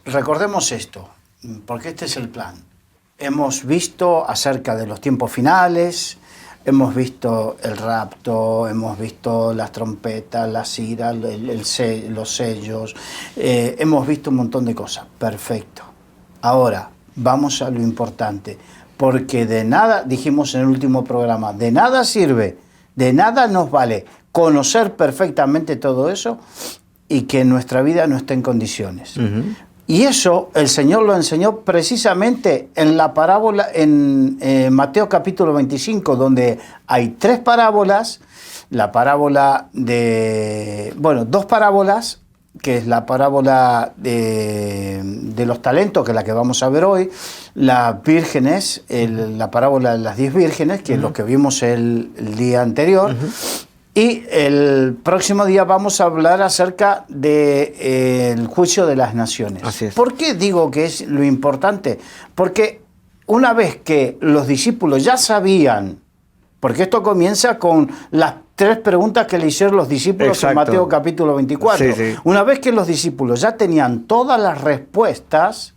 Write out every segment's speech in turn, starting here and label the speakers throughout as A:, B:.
A: recordemos esto, porque este es el plan. Hemos visto acerca de los tiempos finales, hemos visto el rapto, hemos visto las trompetas, las iras, los sellos, hemos visto un montón de cosas. Perfecto. Ahora, vamos a lo importante, porque de nada, dijimos en el último programa, de nada sirve, de nada nos vale conocer perfectamente todo eso y que nuestra vida no esté en condiciones. Y eso el Señor lo enseñó precisamente en la parábola, en Mateo capítulo 25, donde hay tres parábolas, la parábola de, bueno, dos parábolas, que es la parábola de los talentos, que es la que vamos a ver hoy, las vírgenes, la parábola de las 10 vírgenes, que es lo que vimos el día anterior, y el próximo día vamos a hablar acerca del juicio de las naciones.
B: Así es.
A: ¿Por qué digo que es lo importante? Porque una vez que los discípulos ya sabían, porque esto comienza con las tres preguntas que le hicieron los discípulos en Mateo capítulo 24. Una vez que los discípulos ya tenían todas las respuestas,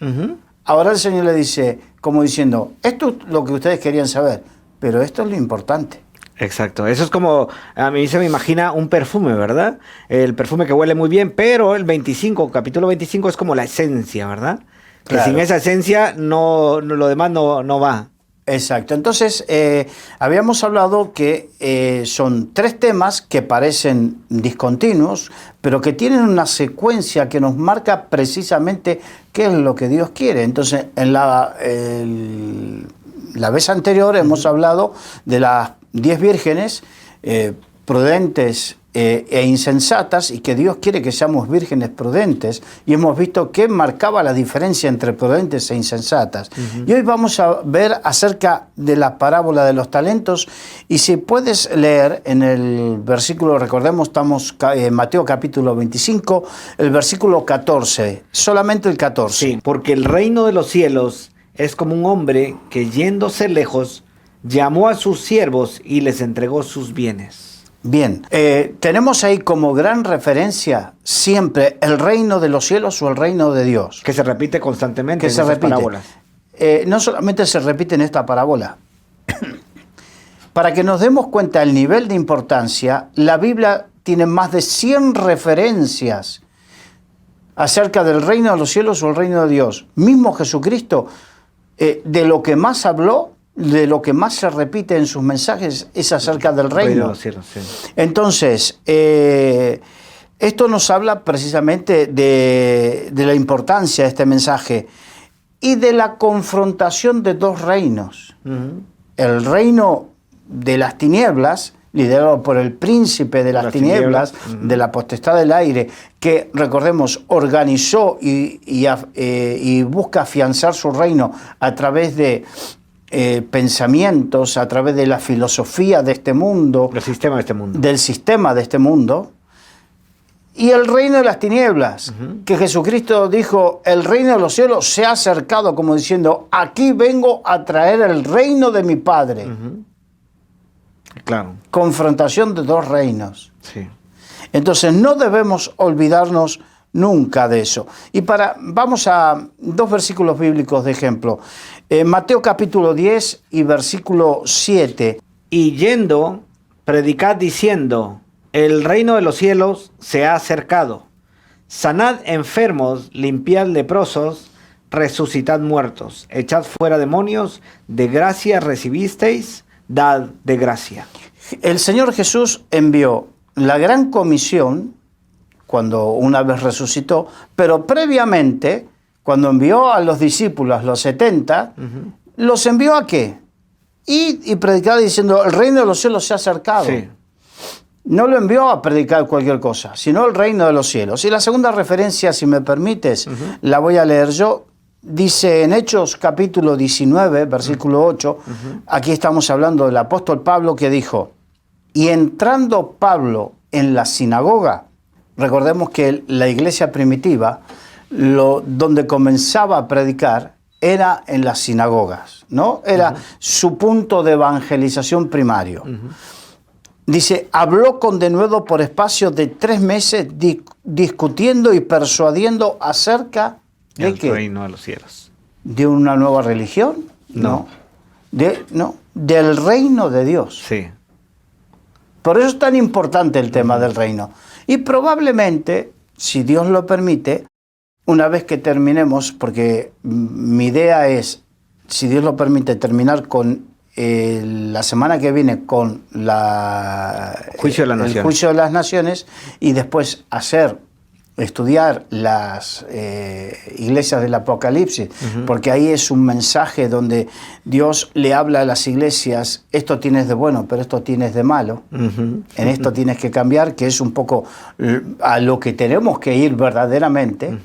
A: ahora el Señor le dice, como diciendo, esto es lo que ustedes querían saber, pero esto es lo importante.
B: Exacto, eso es como, a mí se me imagina un perfume, ¿verdad? El perfume que huele muy bien, pero el capítulo 25 es como la esencia, ¿verdad?
A: Claro.
B: Que sin esa esencia lo demás no va.
A: Exacto, entonces habíamos hablado que son tres temas que parecen discontinuos, pero que tienen una secuencia que nos marca precisamente qué es lo que Dios quiere. Entonces, en la vez anterior hemos hablado de las 10 vírgenes prudentes e insensatas, y que Dios quiere que seamos vírgenes prudentes, y hemos visto qué marcaba la diferencia entre prudentes e insensatas. Y hoy vamos a ver acerca de la parábola de los talentos, y si puedes leer en el versículo, recordemos, estamos en Mateo capítulo 25, el versículo 14, solamente el 14.
B: Sí, porque el reino de los cielos es como un hombre que, yéndose lejos, llamó a sus siervos y les entregó sus bienes.
A: Bien, tenemos ahí como gran referencia siempre el reino de los cielos o el reino de Dios.
B: Que se repite constantemente en esas parábolas.
A: No solamente se repite en esta parábola. Para que nos demos cuenta del nivel de importancia, la Biblia tiene más de 100 referencias acerca del reino de los cielos o el reino de Dios. Mismo Jesucristo, de lo que más habló, de lo que más se repite en sus mensajes, es acerca del reino.
B: Sí.
A: Entonces, esto nos habla precisamente de la importancia de este mensaje y de la confrontación de dos reinos. El reino de las tinieblas, liderado por el príncipe de las tinieblas, de la potestad del aire, que, recordemos, organizó y busca afianzar su reino a través de pensamientos, a través de la filosofía de este mundo,
B: del sistema de este mundo, y el reino de las tinieblas, que Jesucristo dijo, el reino de los cielos se ha acercado, como diciendo, aquí vengo a traer el reino de mi Padre. Claro.
A: Confrontación de dos reinos.
B: Sí.
A: Entonces no debemos olvidarnos nunca de eso. Y vamos a dos versículos bíblicos de ejemplo. Mateo capítulo 10 y versículo 7.
B: Y yendo, predicad diciendo, el reino de los cielos se ha acercado. Sanad enfermos, limpiad leprosos, resucitad muertos, echad fuera demonios, de gracia recibisteis, dad de gracia.
A: El Señor Jesús envió la gran comisión cuando una vez resucitó, pero previamente, cuando envió a los discípulos, los 70, ¿los envió a qué? Y predicar diciendo, el reino de los cielos se ha acercado.
B: Sí.
A: No lo envió a predicar cualquier cosa, sino el reino de los cielos. Y la segunda referencia, si me permites, la voy a leer yo. Dice en Hechos capítulo 19, versículo 8, aquí estamos hablando del apóstol Pablo, que dijo, y entrando Pablo en la sinagoga, recordemos que la iglesia primitiva, donde comenzaba a predicar, era en las sinagogas, ¿no? Era su punto de evangelización primario. Dice, habló con denuedo por espacio de 3 meses discutiendo y persuadiendo acerca ¿De
B: el
A: qué?
B: reino de los cielos.
A: ¿De una nueva religión?
B: No.
A: No, del reino de Dios.
B: Sí.
A: Por eso es tan importante el tema del reino. Y probablemente, si Dios lo permite, una vez que terminemos, porque mi idea es, si Dios lo permite, terminar con la semana que viene con
B: Juicio de las
A: el
B: naciones.
A: juicio de las naciones y después estudiar las iglesias del Apocalipsis, porque ahí es un mensaje donde Dios le habla a las iglesias, esto tienes de bueno, pero esto tienes de malo, en esto tienes que cambiar, que es un poco a lo que tenemos que ir verdaderamente.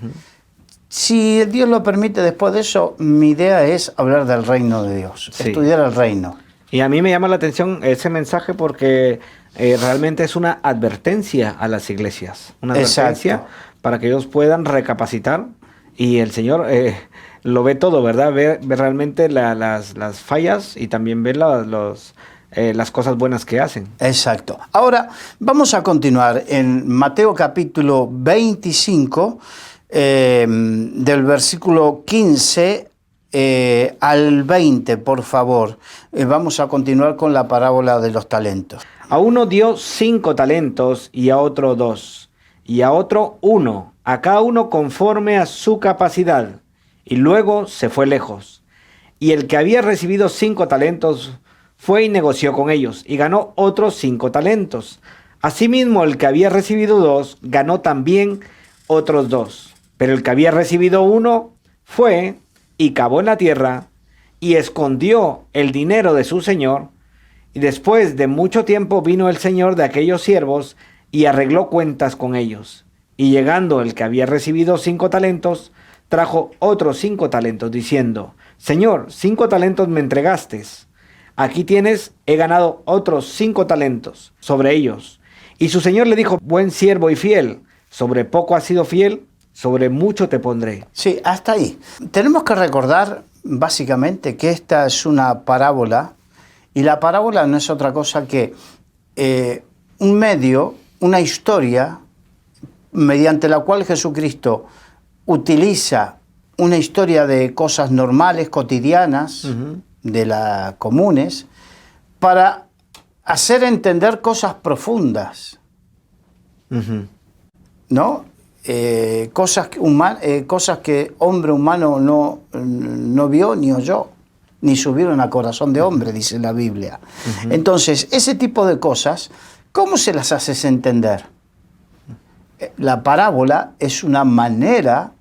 A: Si Dios lo permite, después de eso, mi idea es hablar del reino de Dios,
B: Sí.
A: estudiar el reino.
B: Y a mí me llama la atención ese mensaje porque realmente es una advertencia a las iglesias. Una advertencia
A: Exacto.
B: para que ellos puedan recapacitar. Y el Señor lo ve todo, ¿verdad? Ve realmente las fallas y también ve las cosas buenas que hacen.
A: Exacto. Ahora vamos a continuar en Mateo capítulo 25, del versículo 15 al 20, por favor. Vamos a continuar con la parábola de los talentos.
B: A uno dio 5 talentos y a otro 2, y a otro 1, a cada uno conforme a su capacidad, y luego se fue lejos. Y el que había recibido 5 talentos fue y negoció con ellos, y ganó otros 5 talentos. Asimismo, el que había recibido 2 ganó también otros 2. Pero el que había recibido 1 fue y cavó en la tierra, y escondió el dinero de su señor. Y después de mucho tiempo vino el señor de aquellos siervos y arregló cuentas con ellos. Y llegando el que había recibido 5 talentos, trajo otros 5 talentos, diciendo: Señor, 5 talentos me entregaste. Aquí tienes, he ganado otros 5 talentos sobre ellos. Y su señor le dijo: Buen siervo y fiel, sobre poco has sido fiel, sobre mucho te pondré.
A: Sí, hasta ahí. Tenemos que recordar básicamente que esta es una parábola, y la parábola no es otra cosa que un medio, una historia, mediante la cual Jesucristo utiliza una historia de cosas normales, cotidianas, de las comunes, para hacer entender cosas profundas, ¿no? Cosas que hombre humano no vio ni oyó, ni subieron a corazón de hombre, dice la Biblia. Entonces, ese tipo de cosas, ¿cómo se las haces entender? La parábola es una manera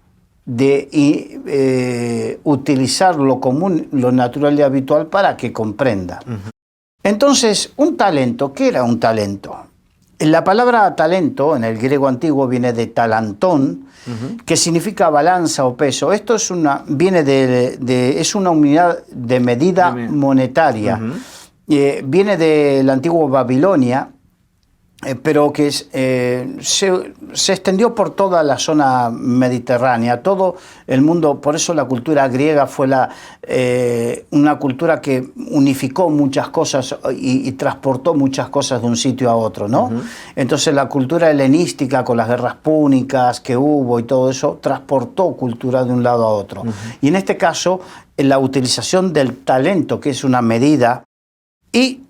A: de utilizar lo común, lo natural y habitual para que comprenda. Entonces, un talento, ¿qué era un talento? La palabra talento en el griego antiguo viene de talantón, que significa balanza o peso. Esto es es una unidad de medida monetaria. Viene de la antigua Babilonia, pero que se extendió por toda la zona mediterránea, todo el mundo. Por eso la cultura griega fue una cultura que unificó muchas cosas y transportó muchas cosas de un sitio a otro, ¿no? Entonces la cultura helenística, con las guerras púnicas que hubo y todo eso, transportó cultura de un lado a otro. Y en este caso, la utilización del talento, que es una medida, y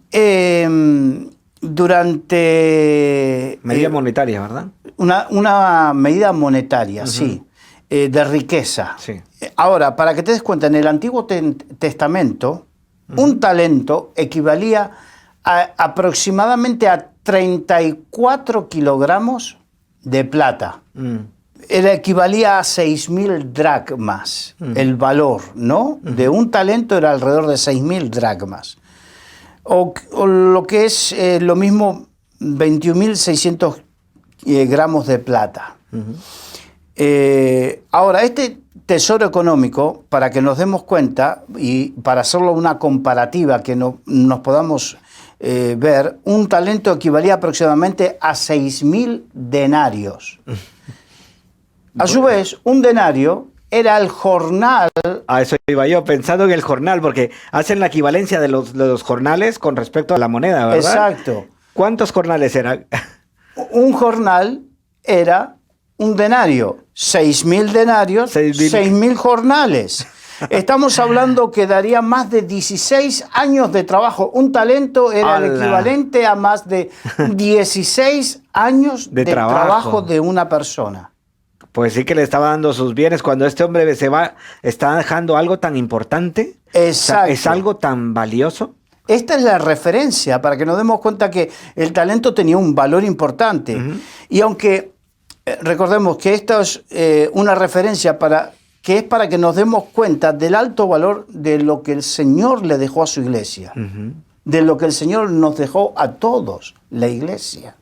A: durante...
B: Medida monetaria, ¿verdad?
A: Una medida monetaria, sí, de riqueza.
B: Sí.
A: Ahora, para que te des cuenta, en el Antiguo Testamento, un talento equivalía aproximadamente a 34 kilogramos de plata. Equivalía a 6.000 dracmas, el valor, ¿no? De un talento era alrededor de 6.000 dracmas. O lo que es lo mismo, 21.600 gramos de plata. Ahora, este tesoro económico, para que nos demos cuenta y para hacerlo una comparativa que nos podamos ver, un talento equivalía aproximadamente a 6.000 denarios. A su vez, un denario era el jornal.
B: A eso iba yo, pensando en el jornal, porque hacen la equivalencia de los jornales con respecto a la moneda, ¿verdad?
A: Exacto.
B: ¿Cuántos jornales eran?
A: Un jornal era un denario? 6.000 denarios, 6.000 jornales. Estamos hablando que daría más de 16 años de trabajo. Un talento era el equivalente a más de 16 años de trabajo de una persona.
B: Pues sí que le estaba dando sus bienes cuando este hombre se va, está dejando algo tan importante.
A: Exacto.
B: Es algo tan valioso.
A: Esta es la referencia para que nos demos cuenta que el talento tenía un valor importante. Y aunque recordemos que esta es una referencia que es para que nos demos cuenta del alto valor de lo que el Señor le dejó a su iglesia, de lo que el Señor nos dejó a todos, la iglesia.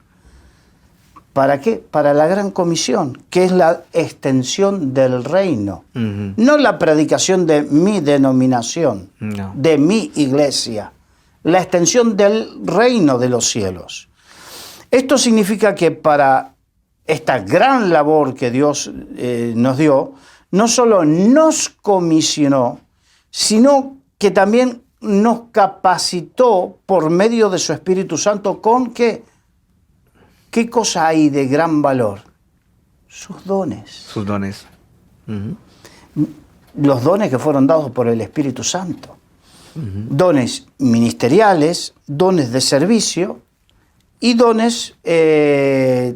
A: ¿Para qué? Para la gran comisión, que es la extensión del reino. No la predicación de mi denominación, de mi iglesia. La extensión del reino de los cielos. Esto significa que para esta gran labor que Dios nos dio, no solo nos comisionó, sino que también nos capacitó por medio de su Espíritu Santo con ¿qué cosa hay de gran valor? Sus dones.
B: Sus dones.
A: Los dones que fueron dados por el Espíritu Santo. Dones ministeriales, dones de servicio y dones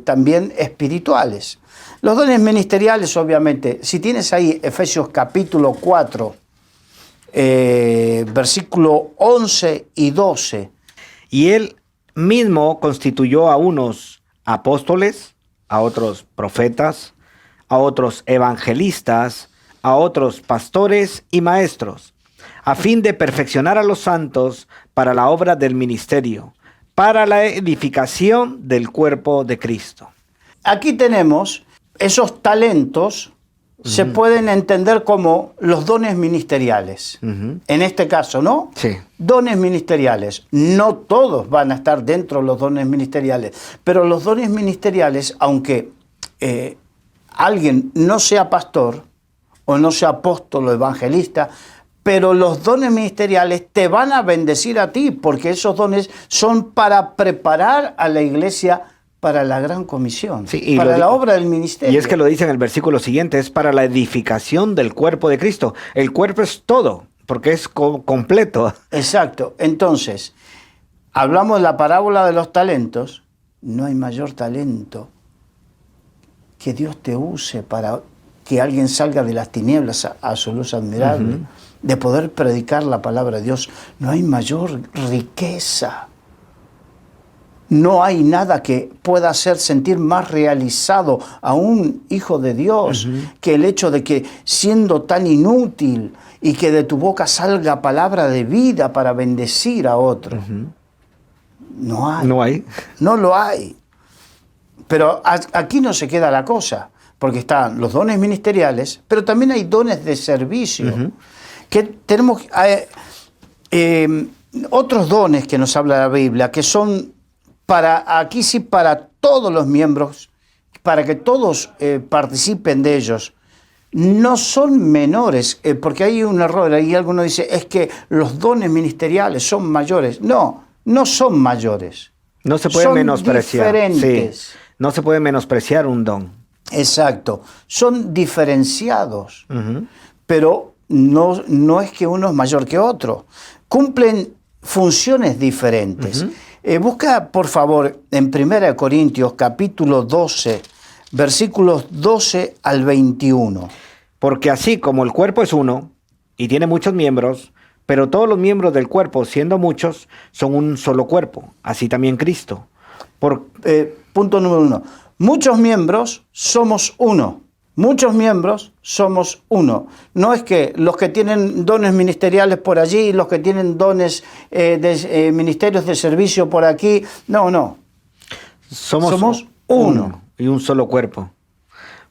A: también espirituales. Los dones ministeriales, obviamente, si tienes ahí Efesios capítulo 4, versículo 11 y 12.
B: Y él mismo constituyó a unos apóstoles, a otros profetas, a otros evangelistas, a otros pastores y maestros, a fin de perfeccionar a los santos para la obra del ministerio, para la edificación del cuerpo de Cristo.
A: Aquí tenemos esos talentos, se pueden entender como los dones ministeriales. En este caso, ¿no?
B: Sí.
A: Dones ministeriales. No todos van a estar dentro de los dones ministeriales, pero los dones ministeriales, aunque alguien no sea pastor o no sea apóstol o evangelista, pero los dones ministeriales te van a bendecir a ti, porque esos dones son para preparar a la iglesia para la gran comisión,
B: sí,
A: para la obra del ministerio.
B: Y es que lo dice en el versículo siguiente, es para la edificación del cuerpo de Cristo. El cuerpo es todo, porque es completo.
A: Exacto. Entonces, hablamos de la parábola de los talentos. No hay mayor talento que Dios te use para que alguien salga de las tinieblas a su luz admirable, de poder predicar la palabra de Dios. No hay mayor riqueza. No hay nada que pueda hacer sentir más realizado a un hijo de Dios que el hecho de que, siendo tan inútil y que de tu boca salga palabra de vida para bendecir a otro. No hay.
B: No hay.
A: No lo hay. Pero aquí no se queda la cosa, porque están los dones ministeriales, pero también hay dones de servicio. Que tenemos otros dones que nos habla la Biblia, que son aquí sí para todos los miembros, para que todos participen de ellos. No son menores, porque hay un error, ahí alguno dice, es que los dones ministeriales son mayores. No, no son mayores.
B: No se puede
A: son
B: menospreciar.
A: Diferentes.
B: Sí. No se puede menospreciar un don.
A: Exacto. Son diferenciados, pero no es que uno es mayor que otro. Cumplen funciones diferentes. Busca, por favor, en 1 Corintios capítulo 12, versículos 12 al 21.
B: Porque así como el cuerpo es uno y tiene muchos miembros, pero todos los miembros del cuerpo, siendo muchos, son un solo cuerpo, así también Cristo.
A: Punto número 1. Muchos miembros somos uno. Muchos miembros somos uno. No es que los que tienen dones ministeriales por allí, los que tienen dones de ministerios de servicio por aquí. No. Somos uno.
B: Y un solo cuerpo.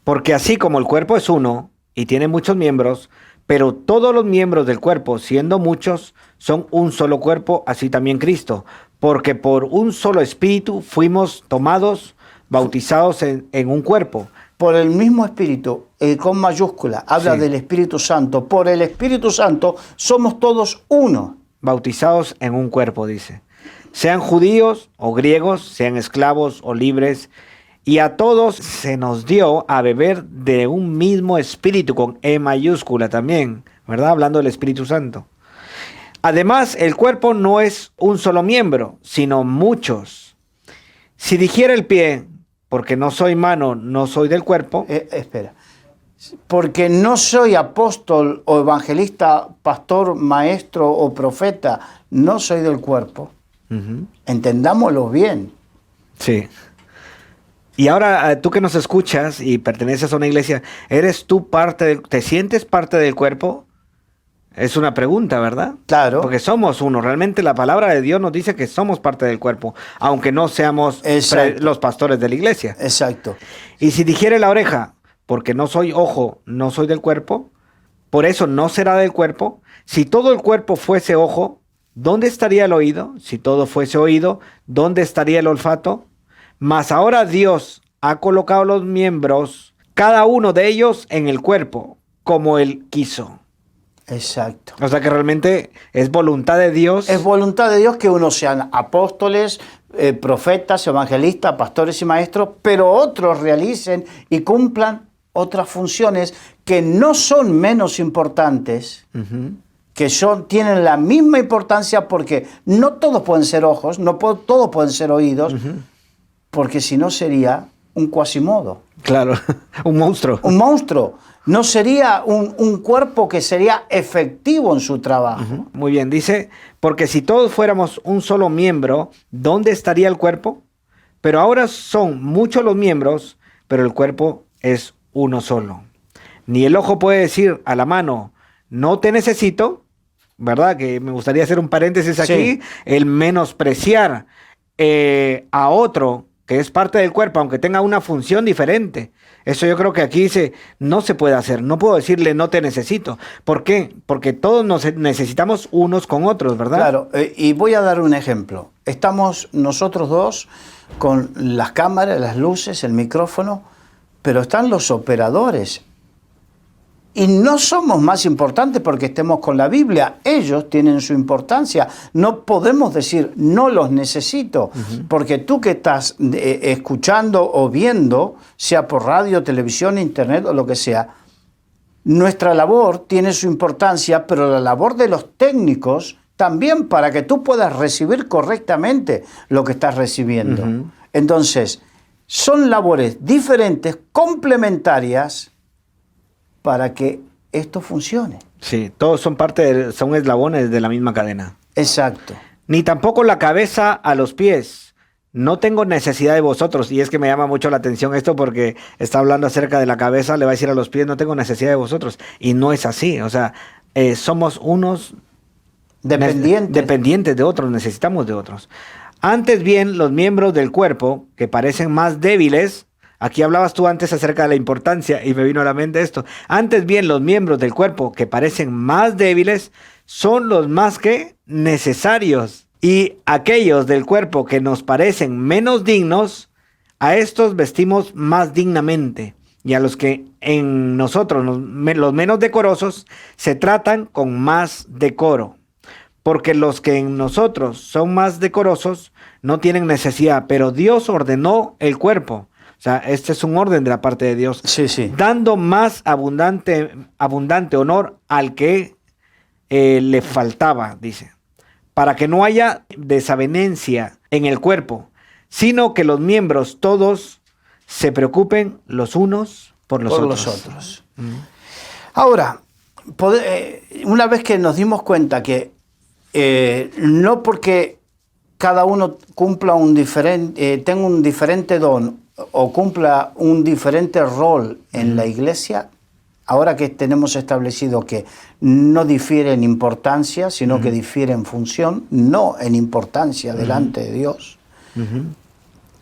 B: Porque así como el cuerpo es uno y tiene muchos miembros, pero todos los miembros del cuerpo, siendo muchos, son un solo cuerpo, así también Cristo. Porque por un solo espíritu fuimos tomados, bautizados en un cuerpo.
A: Por el mismo Espíritu, con mayúscula, habla del Espíritu Santo. Por el Espíritu Santo somos todos uno.
B: Bautizados en un cuerpo, dice. Sean judíos o griegos, sean esclavos o libres, Y a todos se nos dio a beber de un mismo espíritu, con E mayúscula también, ¿verdad? Hablando del Espíritu Santo. Además, el cuerpo no es un solo miembro, sino muchos. Si dijera el pie, porque no soy mano, no soy del cuerpo.
A: Espera. Porque no soy apóstol o evangelista, pastor, maestro o profeta, no soy del cuerpo. Entendámoslo bien.
B: Sí. Y ahora, tú que nos escuchas y perteneces a una iglesia, ¿eres tú te sientes parte del cuerpo? Es una pregunta, ¿verdad?
A: Claro.
B: Porque somos uno. Realmente la palabra de Dios nos dice que somos parte del cuerpo, aunque no seamos los pastores de la iglesia.
A: Exacto.
B: Y si dijere la oreja, porque no soy ojo, no soy del cuerpo, por eso no será del cuerpo. Si todo el cuerpo fuese ojo, ¿dónde estaría el oído? Si todo fuese oído, ¿dónde estaría el olfato? Mas ahora Dios ha colocado los miembros, cada uno de ellos, en el cuerpo, como Él quiso.
A: Exacto.
B: O sea que realmente es voluntad de Dios.
A: Es voluntad de Dios que unos sean apóstoles, profetas, evangelistas, pastores y maestros, pero otros realicen y cumplan otras funciones que no son menos importantes, que tienen la misma importancia, porque no todos pueden ser ojos, todos pueden ser oídos, porque si no sería un cuasimodo.
B: Claro, un monstruo.
A: Un monstruo. No sería un cuerpo que sería efectivo en su trabajo.
B: Muy bien, dice, porque si todos fuéramos un solo miembro, ¿dónde estaría el cuerpo? Pero ahora son muchos los miembros, pero el cuerpo es uno solo. Ni el ojo puede decir a la mano, no te necesito, ¿verdad? Que me gustaría hacer un paréntesis aquí,
A: Sí.
B: El menospreciar a otro que es parte del cuerpo, aunque tenga una función diferente. Eso yo creo que aquí no se puede hacer. No puedo decirle no te necesito. ¿Por qué? Porque todos nos necesitamos unos con otros, ¿verdad?
A: Claro, y voy a dar un ejemplo. Estamos nosotros dos con las cámaras, las luces, el micrófono, pero están los operadores. Y no somos más importantes porque estemos con la Biblia. Ellos tienen su importancia. No podemos decir no los necesito, porque tú que estás escuchando o viendo, sea por radio, televisión, internet o lo que sea, nuestra labor tiene su importancia, pero la labor de los técnicos también, para que tú puedas recibir correctamente lo que estás recibiendo. Entonces, son labores diferentes, complementarias, para que esto funcione.
B: Sí, todos son son eslabones de la misma cadena.
A: Exacto.
B: Ni tampoco la cabeza a los pies. No tengo necesidad de vosotros. Y es que me llama mucho la atención esto, porque está hablando acerca de la cabeza, le va a decir a los pies, no tengo necesidad de vosotros. Y no es así. O sea, somos unos dependientes de otros, necesitamos de otros. Antes bien, los miembros del cuerpo, que parecen más débiles, aquí hablabas tú antes acerca de la importancia y me vino a la mente esto. Antes bien, los miembros del cuerpo que parecen más débiles son los más que necesarios. Y aquellos del cuerpo que nos parecen menos dignos, a estos vestimos más dignamente. Y a los que en nosotros, los menos decorosos, se tratan con más decoro. Porque los que en nosotros son más decorosos no tienen necesidad, pero Dios ordenó el cuerpo. O sea, este es un orden de la parte de Dios.
A: Sí, sí.
B: Dando más abundante honor al que le faltaba, dice. Para que no haya desavenencia en el cuerpo, sino que los miembros todos se preocupen los unos por los otros.
A: Ahora, una vez que nos dimos cuenta que no porque cada uno cumpla tenga un diferente don o cumpla un diferente rol en la iglesia, ahora que tenemos establecido que no difiere en importancia, sino que difiere en función, no en importancia delante de Dios,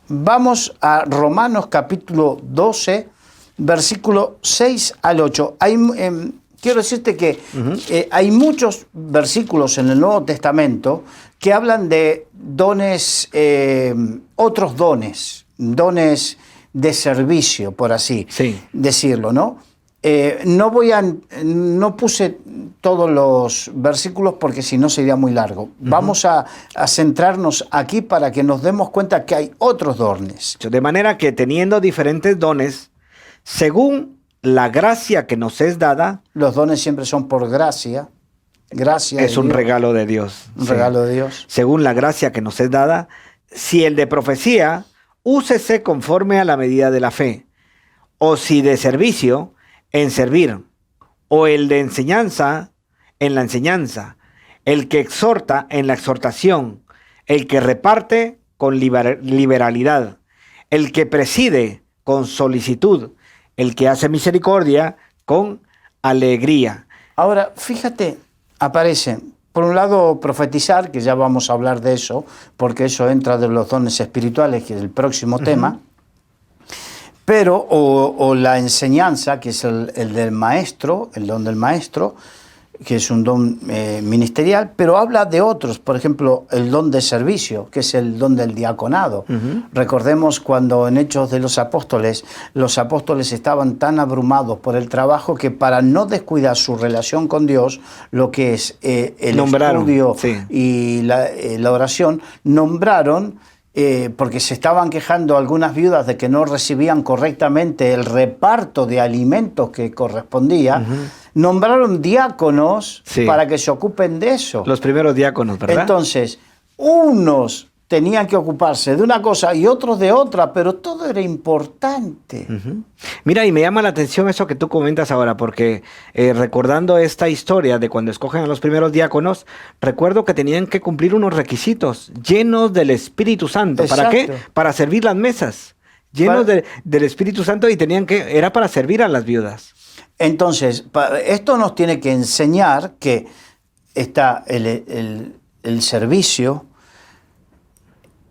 A: vamos a Romanos capítulo 12, versículo 6 al 8. Quiero decirte que hay muchos versículos en el Nuevo Testamento que hablan de dones, otros dones de servicio, por así decirlo, ¿no? No puse todos los versículos porque si no sería muy largo. Vamos a centrarnos aquí para que nos demos cuenta que hay otros dones.
B: De manera que teniendo diferentes dones, según la gracia que nos es dada,
A: Los dones siempre son por gracia. Gracia
B: es
A: de
B: un
A: Dios.
B: regalo de Dios.
A: Un
B: Sí.
A: regalo de Dios.
B: Según la gracia que nos es dada, si el de profecía, úsese conforme a la medida de la fe, o si de servicio, en servir, o el de enseñanza, en la enseñanza, el que exhorta, en la exhortación, el que reparte, con liberalidad, el que preside, con solicitud, el que hace misericordia, con alegría.
A: Ahora, fíjate, aparece, por un lado, profetizar, que ya vamos a hablar de eso, porque eso entra de los dones espirituales, que es el próximo tema, pero, o la enseñanza, que es el del maestro, el don del maestro, que es un don ministerial, pero habla de otros, por ejemplo, el don de servicio, que es el don del diaconado. Recordemos cuando en Hechos de los apóstoles estaban tan abrumados por el trabajo que para no descuidar su relación con Dios, lo que es el estudio y la oración, nombraron, porque se estaban quejando algunas viudas de que no recibían correctamente el reparto de alimentos que correspondía, nombraron diáconos para que se ocupen de eso.
B: Los primeros diáconos, ¿verdad?
A: Entonces, unos tenían que ocuparse de una cosa y otros de otra, pero todo era importante.
B: Mira, y me llama la atención eso que tú comentas ahora, porque recordando esta historia de cuando escogen a los primeros diáconos, recuerdo que tenían que cumplir unos requisitos llenos del Espíritu Santo. ¿Para qué? Para servir las mesas, llenos del Espíritu Santo, y era para servir a las viudas.
A: Entonces, esto nos tiene que enseñar que está el servicio,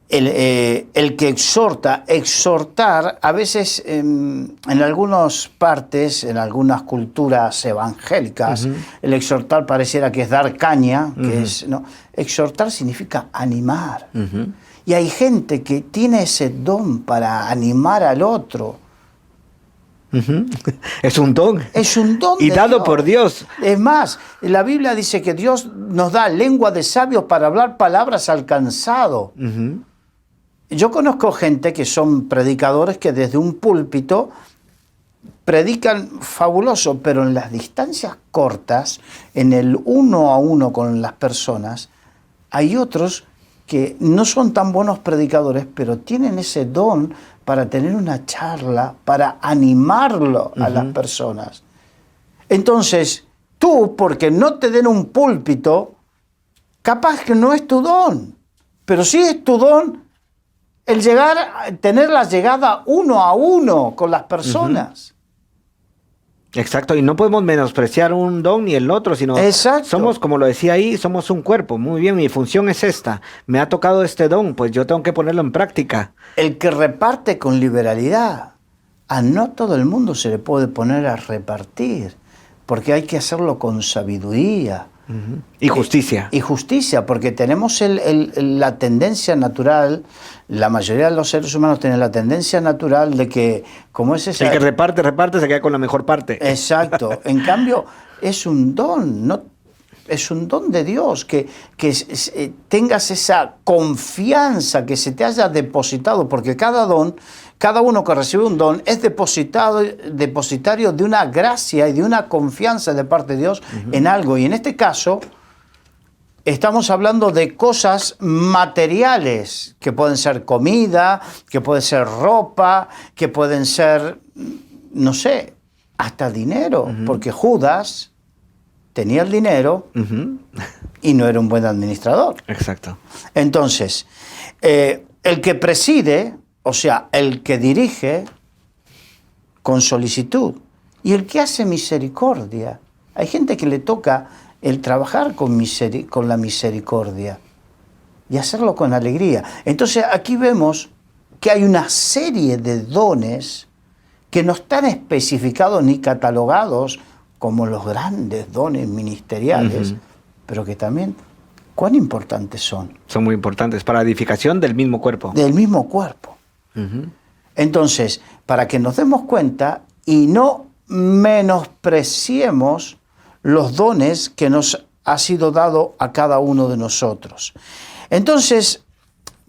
A: el que exhortar, a veces en algunas partes, en algunas culturas evangélicas, el exhortar pareciera que es dar caña, no, exhortar significa animar. Y hay gente que tiene ese don para animar al otro.
B: Es un don.
A: Es un don
B: y
A: de
B: dado
A: Dios.
B: por Dios.
A: Es más, la Biblia dice que Dios nos da lengua de sabios para hablar palabras al cansado. Yo conozco gente que son predicadores que desde un púlpito predican fabuloso, pero en las distancias cortas, en el uno a uno con las personas, hay otros que no son tan buenos predicadores, pero tienen ese don para tener una charla, para animarlo a las personas. Entonces, tú, porque no te den un púlpito, capaz que no es tu don, pero sí es tu don el tener la llegada uno a uno con las personas.
B: Exacto, y no podemos menospreciar un don ni el otro, sino somos, como lo decía ahí, somos un cuerpo. Muy bien, mi función es esta. Me ha tocado este don, pues yo tengo que ponerlo en práctica.
A: El que reparte con liberalidad, a no todo el mundo se le puede poner a repartir, porque hay que hacerlo con sabiduría.
B: Y justicia.
A: Y justicia, porque tenemos la tendencia natural, la mayoría de los seres humanos tienen la tendencia natural de que, como es esa...
B: El que reparte, se queda con la mejor parte.
A: Exacto. En cambio, es un don, no es un don de Dios, que tengas esa confianza que se te haya depositado, porque cada uno que recibe un don es depositario de una gracia y de una confianza de parte de Dios en algo. Y en este caso, estamos hablando de cosas materiales, que pueden ser comida, que puede ser ropa, que pueden ser, no sé, hasta dinero, porque Judas tenía el dinero y no era un buen administrador.
B: Exacto.
A: Entonces, el que preside, o sea, el que dirige con solicitud, y el que hace misericordia. Hay gente que le toca el trabajar con la misericordia y hacerlo con alegría. Entonces, aquí vemos que hay una serie de dones que no están especificados ni catalogados como los grandes dones ministeriales, pero que también, ¿cuán importantes son?
B: Son muy importantes para la edificación del mismo cuerpo.
A: Del mismo cuerpo. Entonces, para que nos demos cuenta y no menospreciemos los dones que nos ha sido dado a cada uno de nosotros. Entonces,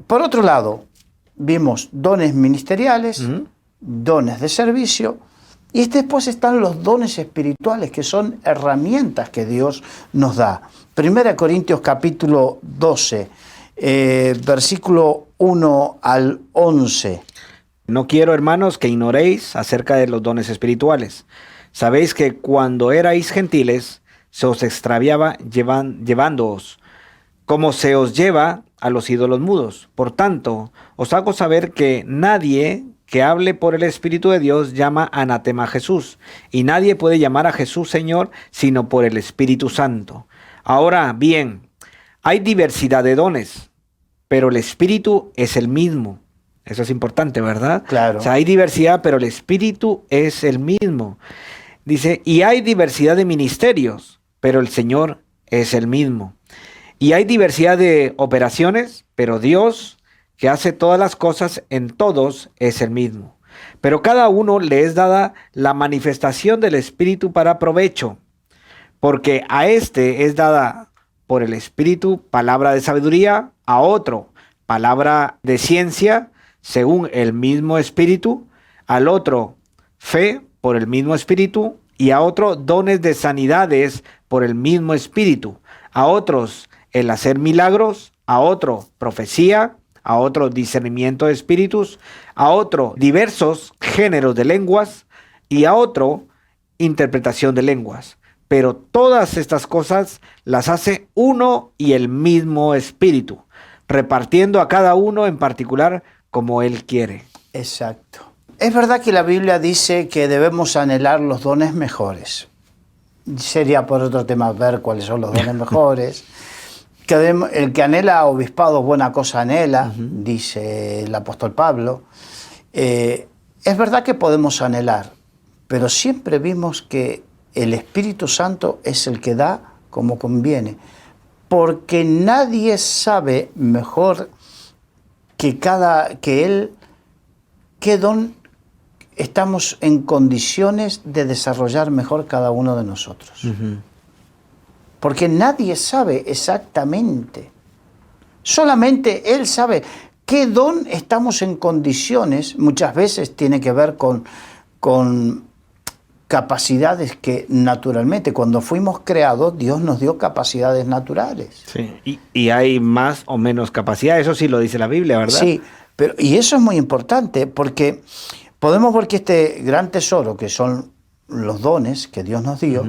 A: por otro lado, vimos dones ministeriales, dones de servicio, y después están los dones espirituales, que son herramientas que Dios nos da. 1 Corintios capítulo 12, versículo 1 al 11.
B: No quiero, hermanos, que ignoréis acerca de los dones espirituales. Sabéis que cuando erais gentiles, se os extraviaba llevándoos, como se os lleva a los ídolos mudos. Por tanto, os hago saber que nadie que hable por el Espíritu de Dios llama anatema a Jesús, y nadie puede llamar a Jesús Señor sino por el Espíritu Santo. Ahora bien, hay diversidad de dones, pero el Espíritu es el mismo. Eso es importante, ¿verdad?
A: Claro.
B: O sea, hay diversidad, pero el Espíritu es el mismo. Dice, y hay diversidad de ministerios, pero el Señor es el mismo. Y hay diversidad de operaciones, pero Dios, que hace todas las cosas en todos, es el mismo. Pero cada uno le es dada la manifestación del Espíritu para provecho, porque a este es dada por el Espíritu palabra de sabiduría, a otro palabra de ciencia, según el mismo Espíritu, al otro fe por el mismo Espíritu, y a otro dones de sanidades por el mismo Espíritu, a otros el hacer milagros, a otro profecía, a otro discernimiento de espíritus, a otro diversos géneros de lenguas, y a otro interpretación de lenguas. Pero todas estas cosas las hace uno y el mismo Espíritu, repartiendo a cada uno en particular como Él quiere.
A: Exacto. Es verdad que la Biblia dice que debemos anhelar los dones mejores. Sería por otro tema ver cuáles son los dones mejores. El que anhela obispado, buena cosa anhela, dice el apóstol Pablo. Es verdad que podemos anhelar, pero siempre vimos que el Espíritu Santo es el que da como conviene, porque nadie sabe mejor que Él qué don estamos en condiciones de desarrollar mejor cada uno de nosotros. Porque nadie sabe exactamente. Solamente Él sabe qué don estamos en condiciones. Muchas veces tiene que ver con capacidades que naturalmente, cuando fuimos creados, Dios nos dio capacidades naturales.
B: Sí. Y hay más o menos capacidad, eso sí lo dice la Biblia, ¿verdad?
A: Sí, y eso es muy importante porque podemos ver que este gran tesoro, que son los dones que Dios nos dio,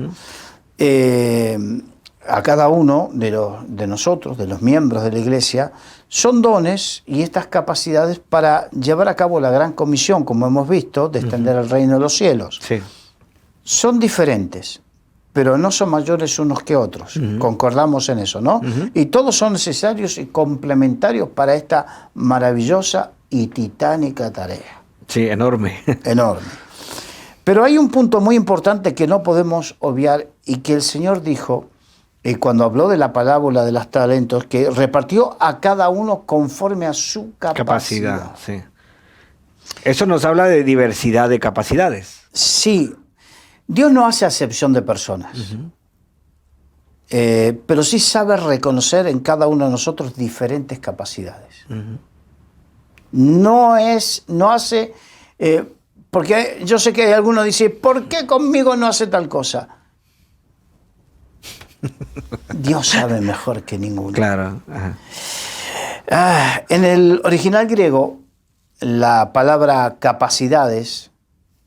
A: a cada uno de nosotros, de los miembros de la iglesia, son dones y estas capacidades para llevar a cabo la gran comisión, como hemos visto, de extender el reino de los cielos.
B: Sí.
A: Son diferentes, pero no son mayores unos que otros. Concordamos en eso, ¿no? Y todos son necesarios y complementarios para esta maravillosa y titánica tarea.
B: Sí, enorme.
A: Enorme. Pero hay un punto muy importante que no podemos obviar y que el Señor dijo, cuando habló de la parábola de los talentos, que repartió a cada uno conforme a su capacidad.
B: Sí. Eso nos habla de diversidad de capacidades.
A: Sí. Dios no hace acepción de personas, pero sí sabe reconocer en cada uno de nosotros diferentes capacidades. No hace, porque yo sé que hay algunos que dicen, ¿por qué conmigo no hace tal cosa? Dios sabe mejor que ninguno.
B: Claro.
A: En el original griego, la palabra capacidades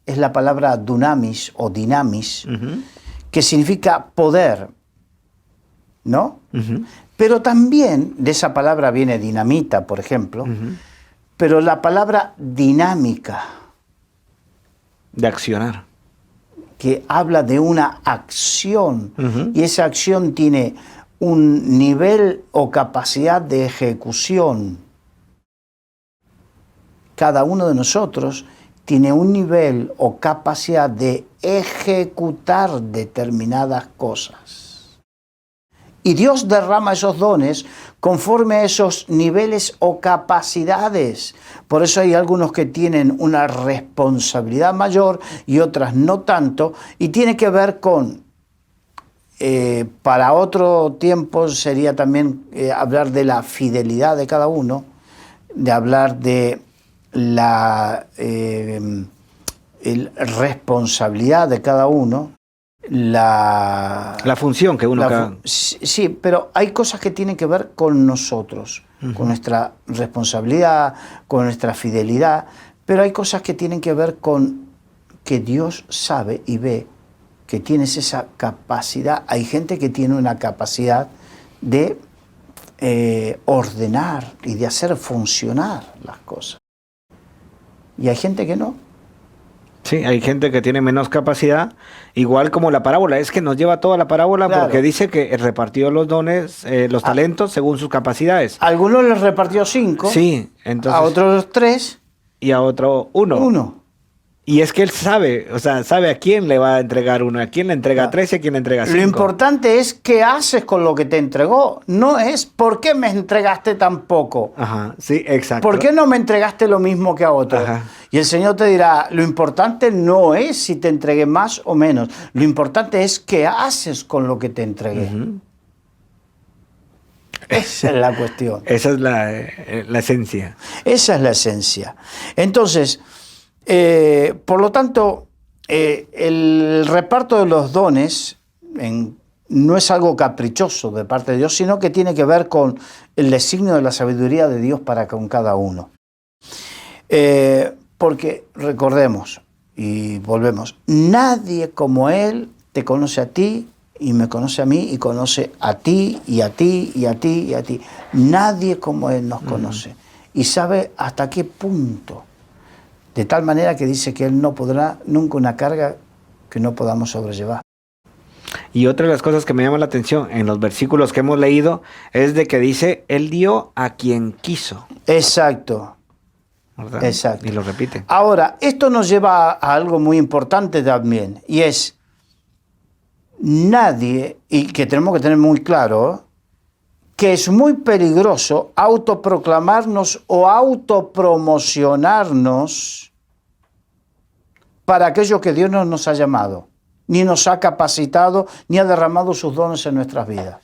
A: es la palabra dunamis o dinamis, que significa poder, ¿no? Pero también de esa palabra viene dinamita, por ejemplo, pero la palabra dinámica.
B: De accionar.
A: Que habla de una acción, y esa acción tiene un nivel o capacidad de ejecución. Cada uno de nosotros tiene un nivel o capacidad de ejecutar determinadas cosas. Y Dios derrama esos dones conforme a esos niveles o capacidades. Por eso hay algunos que tienen una responsabilidad mayor y otras no tanto, y tiene que ver con para otro tiempo sería también hablar de la fidelidad de cada uno, de hablar de la responsabilidad de cada uno,
B: La función que uno...
A: Sí, pero hay cosas que tienen que ver con nosotros, con nuestra responsabilidad, con nuestra fidelidad, pero hay cosas que tienen que ver con que Dios sabe y ve que tienes esa capacidad. Hay gente que tiene una capacidad de ordenar y de hacer funcionar las cosas. Y hay gente que no.
B: Sí, hay gente que tiene menos capacidad, igual como la parábola. Es que nos lleva toda la parábola, claro, porque dice que repartió los dones, los talentos según sus capacidades.
A: A algunos les repartió 5,
B: sí, entonces,
A: a otros 3
B: y a otro 1. Y es que él sabe, o sea, sabe a quién le va a entregar 1, a quién le entrega 3 y a quién le entrega 5.
A: Lo importante es qué haces con lo que te entregó, no es por qué me entregaste tan poco.
B: Ajá, sí, exacto.
A: ¿Por qué no me entregaste lo mismo que a otro?
B: Ajá.
A: Y el Señor te dirá, lo importante no es si te entregué más o menos, lo importante es qué haces con lo que te entregué. Esa es la cuestión.
B: Esa es la esencia.
A: Esa es la esencia. Entonces, por lo tanto, el reparto de los dones no es algo caprichoso de parte de Dios, sino que tiene que ver con el designio de la sabiduría de Dios para con cada uno. Porque recordemos y volvemos, nadie como Él te conoce a ti y me conoce a mí y conoce a ti y a ti y a ti y a ti. Nadie como Él nos conoce y sabe hasta qué punto. De tal manera que dice que Él no podrá nunca una carga que no podamos sobrellevar.
B: Y otra de las cosas que me llama la atención en los versículos que hemos leído es de que dice, Él dio a quien quiso.
A: Exacto.
B: ¿Verdad?
A: Exacto.
B: Y lo repite.
A: Ahora, esto nos lleva a algo muy importante también, y es nadie, y que tenemos que tener muy claro, que es muy peligroso autoproclamarnos o autopromocionarnos para aquello que Dios no nos ha llamado, ni nos ha capacitado, ni ha derramado sus dones en nuestras vidas.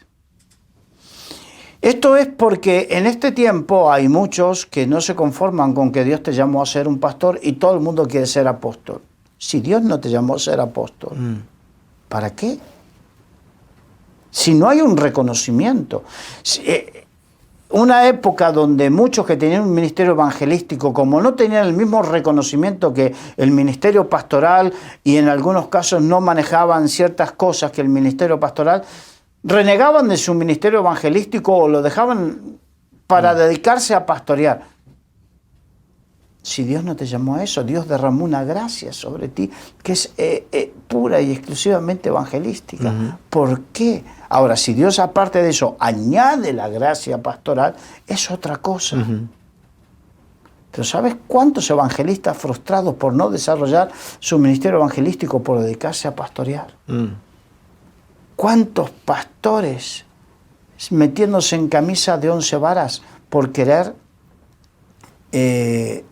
A: Esto es porque en este tiempo hay muchos que no se conforman con que Dios te llamó a ser un pastor y todo el mundo quiere ser apóstol. Si Dios no te llamó a ser apóstol, ¿para qué? Si no hay un reconocimiento. Una época donde muchos que tenían un ministerio evangelístico, como no tenían el mismo reconocimiento que el ministerio pastoral y en algunos casos no manejaban ciertas cosas que el ministerio pastoral, renegaban de su ministerio evangelístico o lo dejaban para dedicarse a pastorear. Si Dios no te llamó a eso, Dios derramó una gracia sobre ti que es pura y exclusivamente evangelística. ¿Por qué? Ahora, si Dios aparte de eso añade la gracia pastoral, es otra cosa. Pero ¿sabes cuántos evangelistas frustrados por no desarrollar su ministerio evangelístico por dedicarse a pastorear? ¿Cuántos pastores metiéndose en camisa de 11 varas por querer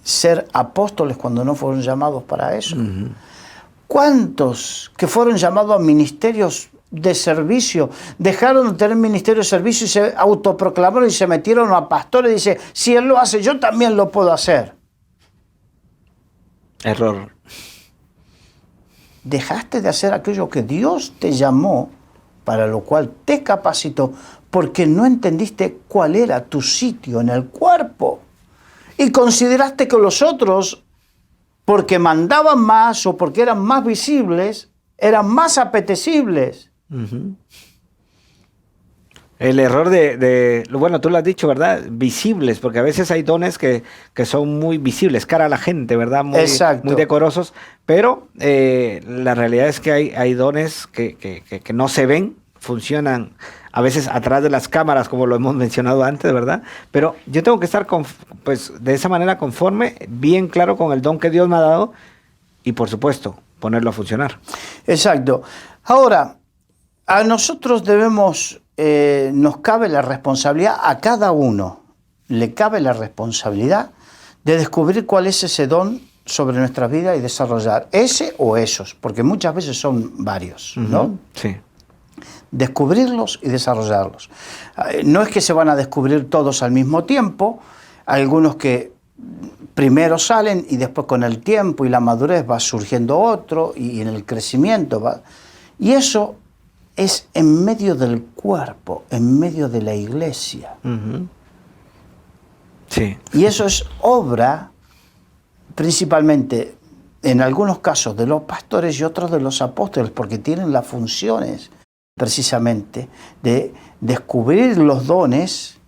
A: ser apóstoles cuando no fueron llamados para eso? ¿Cuántos que fueron llamados a ministerios de servicio dejaron de tener ministerio de servicio y se autoproclamaron y se metieron a pastores y dicen, si él lo hace, yo también lo puedo hacer?
B: Error.
A: Dejaste de hacer aquello que Dios te llamó, para lo cual te capacitó, porque no entendiste cuál era tu sitio en el cuerpo. Y consideraste que los otros, porque mandaban más o porque eran más visibles, eran más apetecibles.
B: El error bueno, tú lo has dicho, ¿verdad? Visibles, porque a veces hay dones que son muy visibles, cara a la gente, ¿verdad? Muy decorosos, pero la realidad es que hay dones que no se ven, funcionan a veces atrás de las cámaras, como lo hemos mencionado antes, ¿verdad? Pero yo tengo que estar pues de esa manera conforme, bien claro con el don que Dios me ha dado y, por supuesto, ponerlo a funcionar.
A: Exacto. Ahora, a nosotros nos cabe la responsabilidad, a cada uno le cabe la responsabilidad de descubrir cuál es ese don sobre nuestra vida y desarrollar ese o esos, porque muchas veces son varios, ¿no?
B: Sí.
A: descubrirlos y desarrollarlos. No es que se van a descubrir todos al mismo tiempo, algunos que primero salen y después con el tiempo y la madurez va surgiendo otro y en el crecimiento va. Y eso es en medio del cuerpo, en medio de la iglesia.
B: Sí.
A: Y eso es obra principalmente en algunos casos de los pastores y otros de los apóstoles, porque tienen las funciones precisamente de descubrir los dones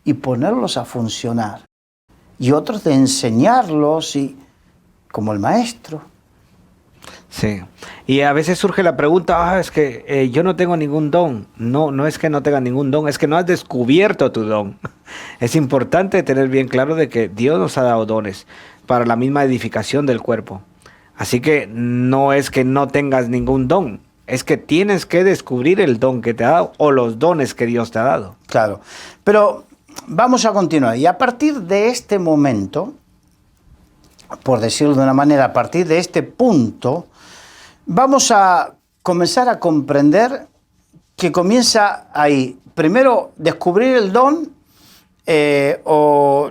A: y ponerlos a funcionar. Y otros de enseñarlos, y como el maestro.
B: Sí. Y a veces surge la pregunta, es que yo no tengo ningún don. No, no es que no tenga ningún don, es que no has descubierto tu don. Es importante tener bien claro de que Dios nos ha dado dones para la misma edificación del cuerpo. Así que no es que no tengas ningún don, es que tienes que descubrir el don que te ha dado o los dones que Dios te ha dado.
A: Claro, pero vamos a continuar. Y a partir de este momento, por decirlo de una manera, a partir de este punto, vamos a comenzar a comprender que comienza ahí. Primero, descubrir el don o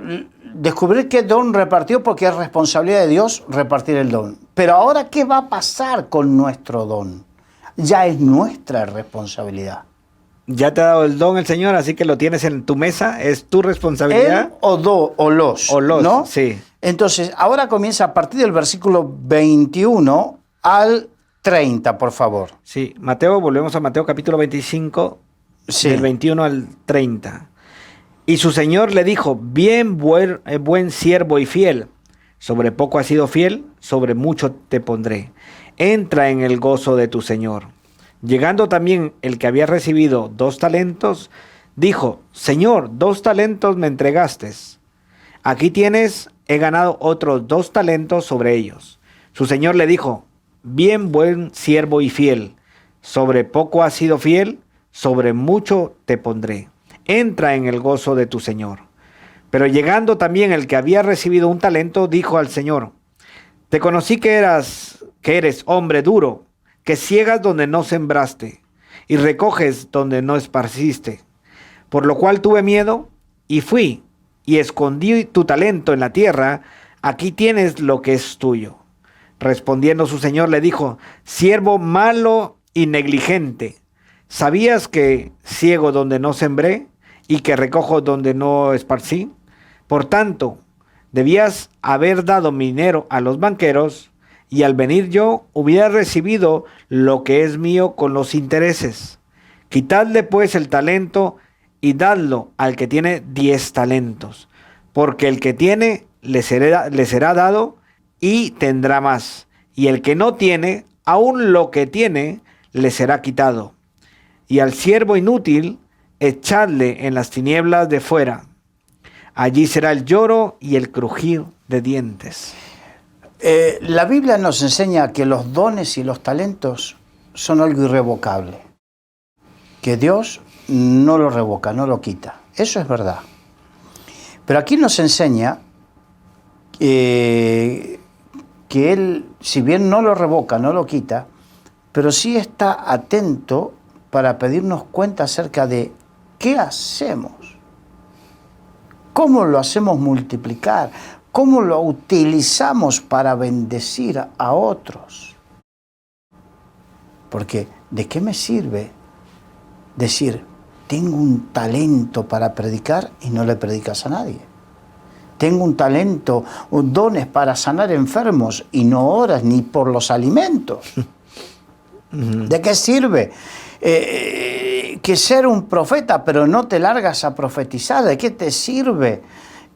A: descubrir qué don repartió, porque es responsabilidad de Dios repartir el don. Pero ahora, ¿qué va a pasar con nuestro don? Ya es nuestra responsabilidad.
B: Ya te ha dado el don el Señor, así que lo tienes en tu mesa, es tu responsabilidad.
A: Él o los, ¿no?
B: Sí.
A: Entonces, ahora comienza a partir del versículo 21 al 30, por favor.
B: Sí, Mateo, volvemos a Mateo capítulo 25,
A: Sí.
B: del 21 al 30. Y su Señor le dijo, bien buen siervo y fiel, sobre poco has sido fiel, sobre mucho te pondré. Entra en el gozo de tu Señor. Llegando también el que había recibido 2 talentos, dijo, Señor, 2 talentos me entregaste. Aquí tienes, he ganado otros 2 talentos sobre ellos. Su Señor le dijo, bien buen siervo y fiel, sobre poco has sido fiel, sobre mucho te pondré. Entra en el gozo de tu Señor. Pero llegando también el que había recibido 1 talento, dijo al Señor, te conocí que eres hombre duro, que ciegas donde no sembraste, y recoges donde no esparciste. Por lo cual tuve miedo, y fui, y escondí tu talento en la tierra, aquí tienes lo que es tuyo. Respondiendo su Señor le dijo, siervo malo y negligente, ¿sabías que ciego donde no sembré, y que recojo donde no esparcí? Por tanto, debías haber dado mi dinero a los banqueros, y al venir yo hubiera recibido lo que es mío con los intereses. Quitadle pues el talento y dadlo al que tiene 10 talentos, porque el que tiene le será dado y tendrá más, y el que no tiene, aun lo que tiene, le será quitado. Y al siervo inútil, echadle en las tinieblas de fuera. Allí será el lloro y el crujir de dientes.
A: La Biblia nos enseña que los dones y los talentos son algo irrevocable, que Dios no lo revoca, no lo quita. Eso es verdad. Pero aquí nos enseña que Él, si bien no lo revoca, no lo quita, pero sí está atento para pedirnos cuenta acerca de qué hacemos, cómo lo hacemos multiplicar, cómo lo utilizamos para bendecir a otros. Porque ¿de qué me sirve decir, tengo un talento para predicar y no le predicas a nadie? Tengo un talento, dones para sanar enfermos y no oras ni por los alimentos. ¿De qué sirve que ser un profeta pero no te largas a profetizar? ¿De qué te sirve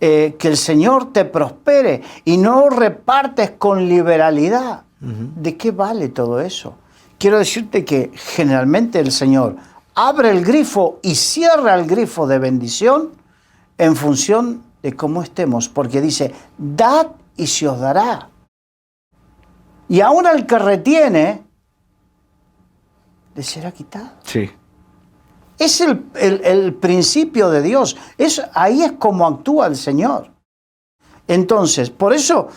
A: que el Señor te prospere y no repartes con liberalidad? ¿De qué vale todo eso? Quiero decirte que generalmente el Señor abre el grifo y cierra el grifo de bendición en función de cómo estemos, porque dice, dad y se os dará. Y aún al que retiene, le será quitado.
B: Sí.
A: Es el principio de Dios. Ahí es como actúa el Señor. Entonces, por eso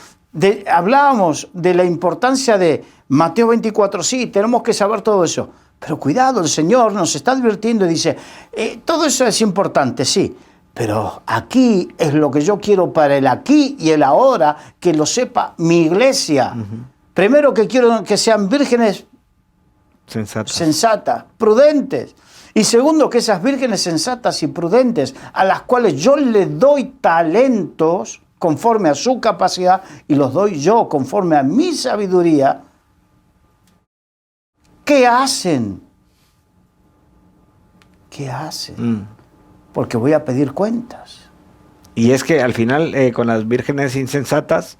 A: hablábamos de la importancia de Mateo 24. Sí, tenemos que saber todo eso. Pero cuidado, el Señor nos está advirtiendo y dice, todo eso es importante, sí, pero aquí es lo que yo quiero para el aquí y el ahora, que lo sepa mi iglesia. Primero que quiero que sean vírgenes sensatas, prudentes. Y segundo, que esas vírgenes sensatas y prudentes, a las cuales yo les doy talentos conforme a su capacidad y los doy yo conforme a mi sabiduría, ¿qué hacen? ¿Qué hacen? Porque voy a pedir cuentas.
B: Y es que al final, con las vírgenes insensatas,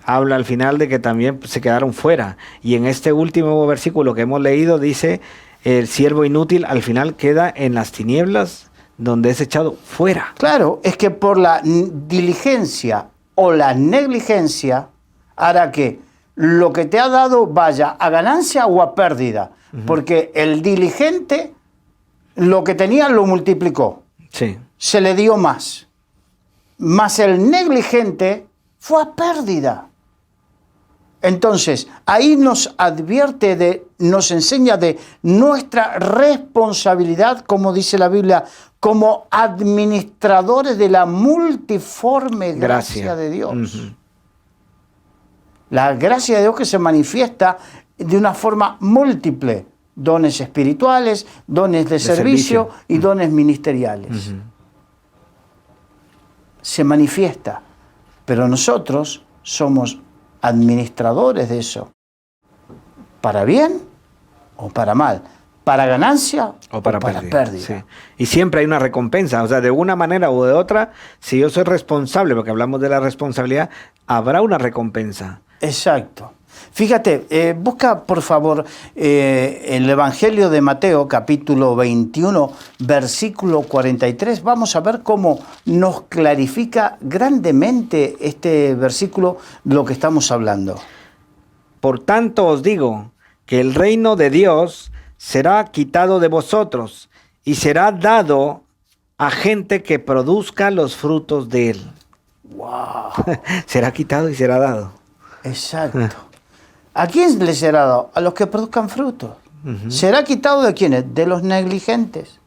B: habla al final de que también se quedaron fuera. Y en este último versículo que hemos leído dice, el siervo inútil al final queda en las tinieblas, donde es echado fuera.
A: Claro, es que por la diligencia o la negligencia hará que lo que te ha dado vaya a ganancia o a pérdida. Porque el diligente lo que tenía lo multiplicó.
B: Sí.
A: Se le dio más. Mas el negligente fue a pérdida. Entonces, ahí nos advierte, nos enseña de nuestra responsabilidad, como dice la Biblia, como administradores de la multiforme gracia de Dios. La gracia de Dios que se manifiesta de una forma múltiple. Dones espirituales, dones de servicio y dones ministeriales. Se manifiesta, pero nosotros somos administradores de eso. ¿Para bien o para mal? ¿Para ganancia o para pérdida?
B: Sí. Y siempre hay una recompensa, o sea, de una manera u de otra, si yo soy responsable, porque hablamos de la responsabilidad, habrá una recompensa.
A: Exacto. Fíjate, busca por favor el Evangelio de Mateo, capítulo 21, versículo 43. Vamos a ver cómo nos clarifica grandemente este versículo lo que estamos hablando.
B: Por tanto os digo que el reino de Dios será quitado de vosotros y será dado a gente que produzca los frutos de él.
A: ¡Wow!
B: Será quitado y será dado.
A: Exacto. ¿A quién le será dado? A los que produzcan frutos. ¿Será quitado de quiénes? De los negligentes.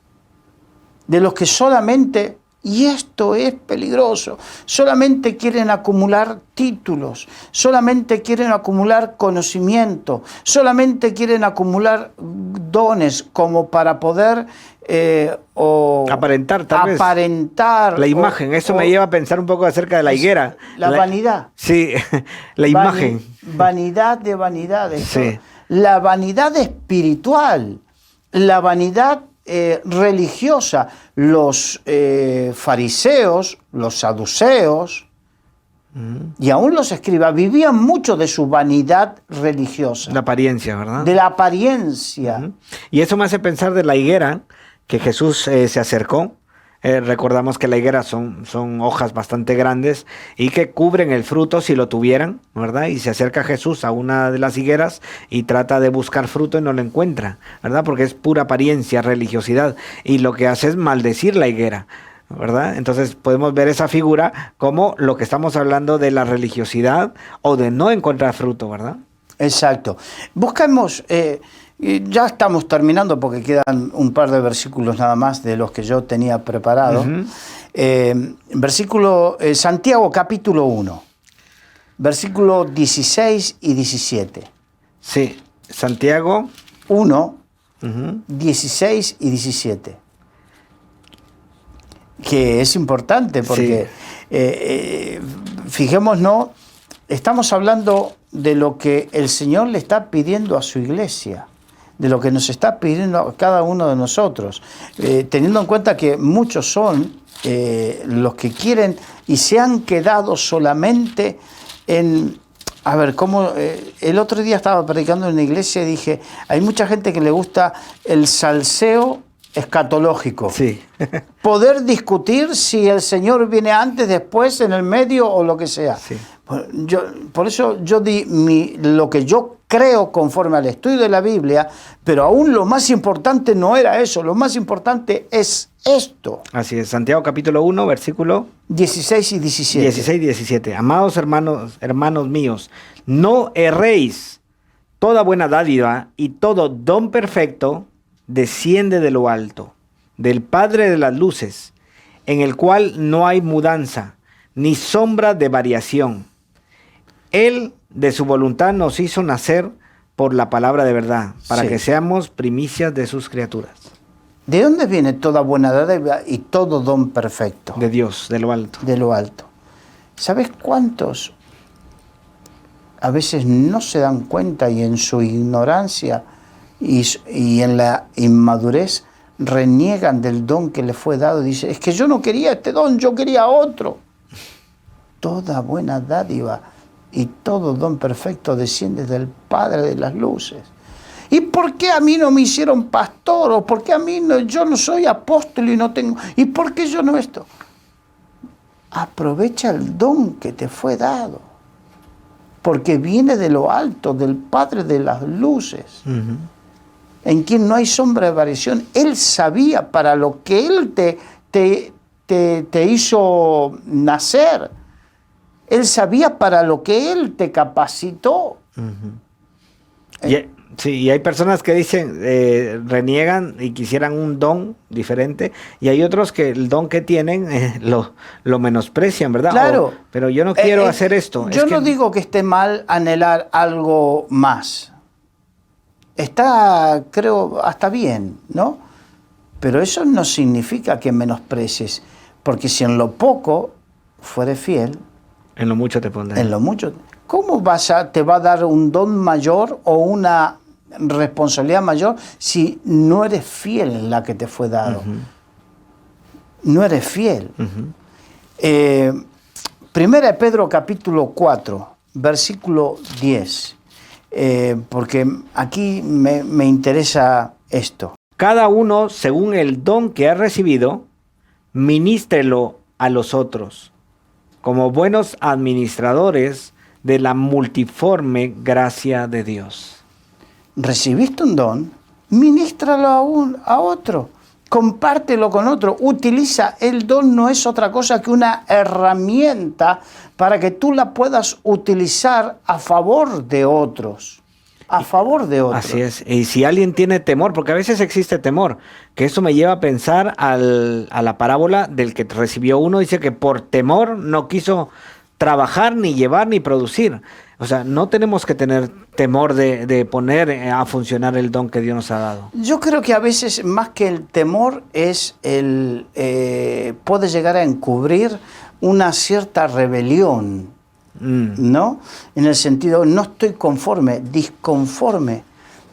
A: De los que solamente, y esto es peligroso, solamente quieren acumular títulos, solamente quieren acumular conocimiento, solamente quieren acumular dones como para poder
B: aparentar, tal vez.
A: Aparentar.
B: La imagen, eso me lleva a pensar un poco acerca de la higuera.
A: La vanidad.
B: Sí, la imagen.
A: Vanidad de vanidades.
B: Sí.
A: La vanidad espiritual, la vanidad religiosa. Los fariseos, los saduceos y aún los escribas vivían mucho de su vanidad religiosa.
B: La apariencia, ¿verdad?
A: De la apariencia.
B: Y eso me hace pensar de la higuera, que Jesús se acercó. Recordamos que la higuera son hojas bastante grandes y que cubren el fruto si lo tuvieran, ¿verdad? Y se acerca Jesús a una de las higueras y trata de buscar fruto y no lo encuentra, ¿verdad? Porque es pura apariencia, religiosidad. Y lo que hace es maldecir la higuera, ¿verdad? Entonces podemos ver esa figura como lo que estamos hablando de la religiosidad o de no encontrar fruto, ¿verdad? Exacto.
A: Buscamos... ya estamos terminando porque quedan un par de versículos nada más de los que yo tenía preparado. Santiago capítulo 1, versículo 16 y 17.
B: Sí, Santiago
A: 1, 16 y 17. Que es importante porque, fijémonos, estamos hablando de lo que el Señor le está pidiendo a su iglesia, de lo que nos está pidiendo a cada uno de nosotros, teniendo en cuenta que muchos son los que quieren y se han quedado solamente en... A ver, como el otro día estaba predicando en una iglesia y dije, hay mucha gente que le gusta el salseo escatológico.
B: Sí.
A: Poder discutir si el Señor viene antes, después, en el medio o lo que sea.
B: Sí.
A: Por eso yo di lo que yo creo conforme al estudio de la Biblia, pero aún lo más importante no era eso, lo más importante es esto.
B: Así es, Santiago capítulo 1, versículo
A: 16 y 17.
B: 16 y 17. Amados hermanos míos, no erréis, Toda buena dádiva y todo don perfecto desciende de lo alto, del Padre de las luces, en el cual no hay mudanza, ni sombra de variación. Él, de su voluntad, nos hizo nacer por la palabra de verdad, para
A: Sí.
B: que seamos primicias de sus criaturas.
A: ¿De dónde viene toda buena dádiva y todo don perfecto?
B: De Dios, de lo alto.
A: De lo alto. ¿Sabes cuántos a veces no se dan cuenta y en su ignorancia y en la inmadurez reniegan del don que les fue dado? Dice, es que yo no quería este don, yo quería otro. Toda buena dádiva y todo don perfecto desciende del Padre de las luces. ¿Y por qué a mí no me hicieron pastor? ¿O por qué a mí no, yo no soy apóstol y no tengo? ¿Y por qué yo no esto? Aprovecha el don que te fue dado, porque viene de lo alto, del Padre de las luces, en quien no hay sombra de variación. Él sabía para lo que Él te hizo nacer. Él sabía para lo que Él te capacitó.
B: Y hay personas que dicen, reniegan y quisieran un don diferente, y hay otros que el don que tienen lo menosprecian, ¿verdad?
A: Claro.
B: Pero yo no quiero hacer esto.
A: Yo no digo que esté mal anhelar algo más. Está, creo, hasta bien, ¿no? Pero eso no significa que menosprecies, porque si en lo poco fueres fiel,
B: En lo mucho te pondré.
A: en lo mucho, ¿cómo te va a dar un don mayor o una responsabilidad mayor si no eres fiel en la que te fue dado? No eres fiel. Primera de Pedro capítulo 4, versículo 10, porque aquí me interesa esto.
B: Cada uno, según el don que ha recibido, ministrelo a los otros, como buenos administradores de la multiforme gracia de Dios.
A: Recibiste un don, ministralo a otro, compártelo con otro, utiliza el don, no es otra cosa que una herramienta para que tú la puedas utilizar a favor de otros, a favor de otros.
B: Así es, y si alguien tiene temor, porque a veces existe temor, que eso me lleva a pensar a la parábola del que recibió uno, dice que por temor no quiso trabajar, ni llevar, ni producir. O sea, no tenemos que tener temor de poner a funcionar el don que Dios nos ha dado.
A: Yo creo que a veces más que el temor es puede llegar a encubrir una cierta rebelión, ¿no? En el sentido, no estoy conforme, disconforme.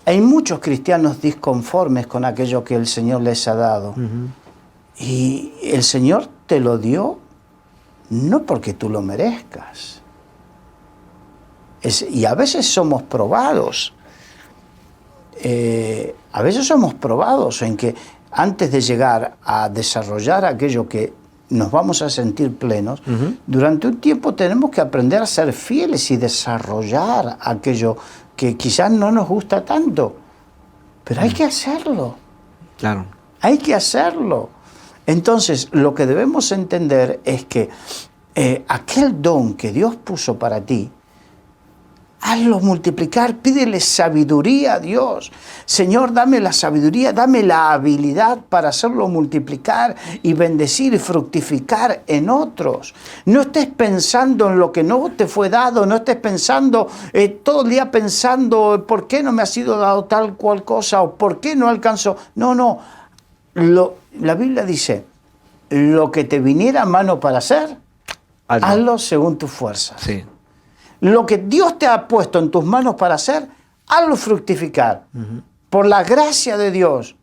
A: Hay muchos cristianos disconformes con aquello que el Señor les ha dado. Y el Señor te lo dio no porque tú lo merezcas. Y a veces somos probados. A veces somos probados en que antes de llegar a desarrollar aquello que nos vamos a sentir plenos, durante un tiempo tenemos que aprender a ser fieles y desarrollar aquello que quizás no nos gusta tanto. Pero hay que hacerlo.
B: Claro.
A: Hay que hacerlo. Entonces, lo que debemos entender es que aquel don que Dios puso para ti, hazlo multiplicar, pídele sabiduría a Dios. Señor, dame la sabiduría, dame la habilidad para hacerlo multiplicar y bendecir y fructificar en otros. No estés pensando en lo que no te fue dado, no estés pensando todo el día pensando por qué no me ha sido dado tal cual cosa o por qué no alcanzo. No. La Biblia dice, lo que te viniera a mano para hacer, hazlo según tu fuerza.
B: Sí.
A: Lo que Dios te ha puesto en tus manos para hacer, hazlo fructificar. Por la gracia de Dios,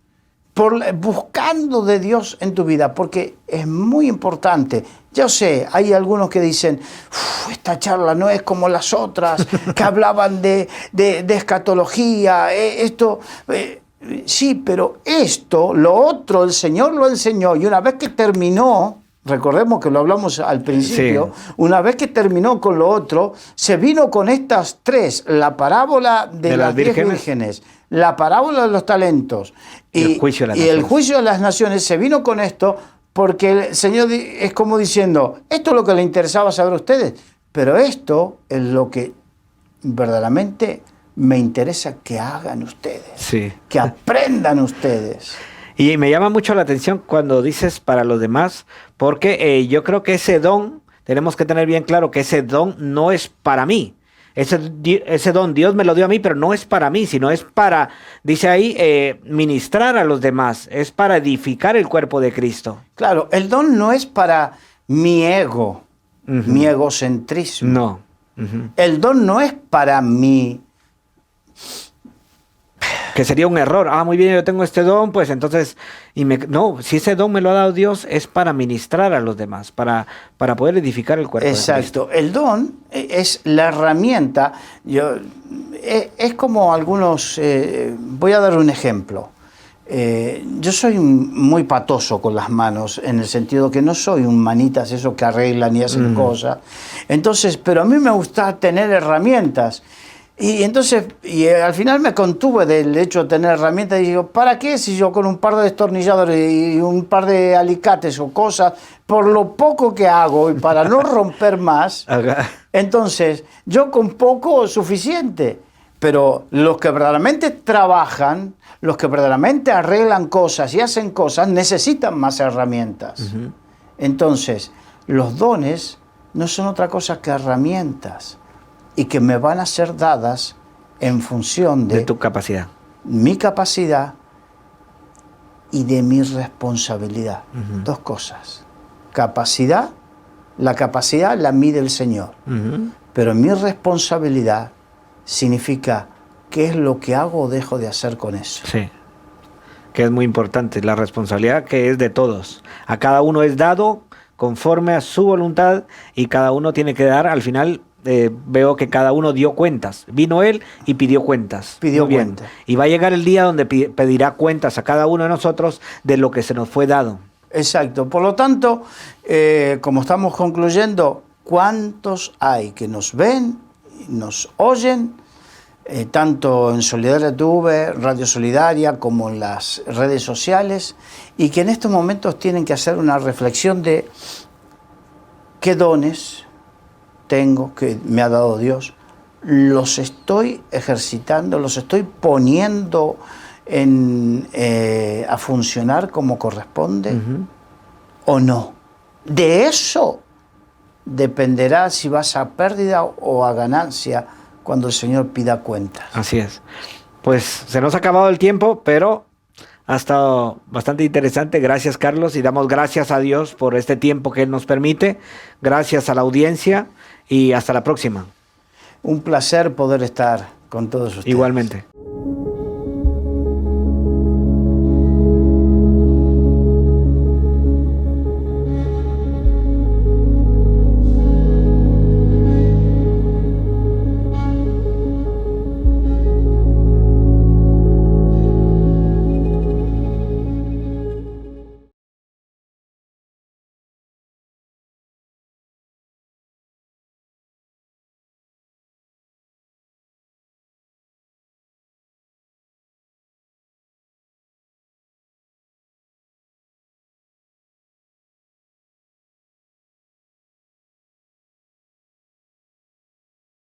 A: buscando de Dios en tu vida, porque es muy importante. Yo sé, hay algunos que dicen, esta charla no es como las otras, que hablaban de escatología, sí, pero lo otro, el Señor lo enseñó, y una vez que terminó, recordemos que lo hablamos al principio, sí. Una vez que terminó con lo otro, se vino con estas tres, la parábola de las 10 vírgenes, la parábola de los talentos y el juicio de las naciones, se vino con esto porque el Señor es como diciendo, esto es lo que le interesaba saber a ustedes, pero esto es lo que verdaderamente me interesa que hagan ustedes,
B: Sí.
A: que aprendan ustedes.
B: Y me llama mucho la atención cuando dices para los demás, porque yo creo que ese don, tenemos que tener bien claro que ese don no es para mí. Ese don Dios me lo dio a mí, pero no es para mí, sino es para, dice ahí, ministrar a los demás, es para edificar el cuerpo de Cristo.
A: Claro, el don no es para mi ego,
B: Ujú.
A: mi egocentrismo.
B: No. Ujú.
A: El don no es para mí.
B: Que sería un error. Ah, muy bien, yo tengo este don, pues entonces, no, si ese don me lo ha dado Dios, es para ministrar a los demás, para poder edificar el cuerpo de Cristo.
A: Exacto. El don es la herramienta. Es como algunos. Voy a dar un ejemplo. Yo soy muy patoso con las manos, en el sentido que no soy un manitas, esos que arreglan y hacen cosas. Entonces, pero a mí me gusta tener herramientas. Y entonces, al final me contuve del hecho de tener herramientas y digo, ¿para qué si yo con un par de destornilladores y un par de alicates o cosas, por lo poco que hago y para no romper más, entonces yo con poco suficiente? Pero los que verdaderamente trabajan, los que verdaderamente arreglan cosas y hacen cosas, necesitan más herramientas.
B: Ujú.
A: Entonces, los dones no son otra cosa que herramientas y que me van a ser dadas en función
B: De
A: de
B: tu capacidad.
A: mi capacidad y de mi responsabilidad.
B: Ujú.
A: Dos cosas. Capacidad, la capacidad la mide el Señor,
B: Ujú.
A: pero mi responsabilidad significa qué es lo que hago o dejo de hacer con eso.
B: Sí, que es muy importante, la responsabilidad que es de todos. A cada uno es dado conforme a su voluntad y cada uno tiene que dar, al final veo que cada uno dio cuentas. Vino él y pidió cuentas.
A: Pidió
B: Muy bien.
A: cuentas.
B: Y va a llegar el día donde pedirá cuentas a cada uno de nosotros de lo que se nos fue dado.
A: Exacto. Por lo tanto, como estamos concluyendo, ¿cuántos hay que nos ven, nos oyen, tanto en Solidaria TV, Radio Solidaria, como en las redes sociales, y que en estos momentos tienen que hacer una reflexión de qué dones tengo, que me ha dado Dios, los estoy ejercitando, los estoy poniendo a funcionar como corresponde,
B: Ujú.
A: o no? De eso dependerá si vas a pérdida o a ganancia cuando el Señor pida cuentas.
B: Así es. Pues se nos ha acabado el tiempo, pero ha estado bastante interesante. Gracias, Carlos, y damos gracias a Dios por este tiempo que Él nos permite. Gracias a la audiencia y hasta la próxima.
A: Un placer poder estar con todos ustedes.
B: Igualmente.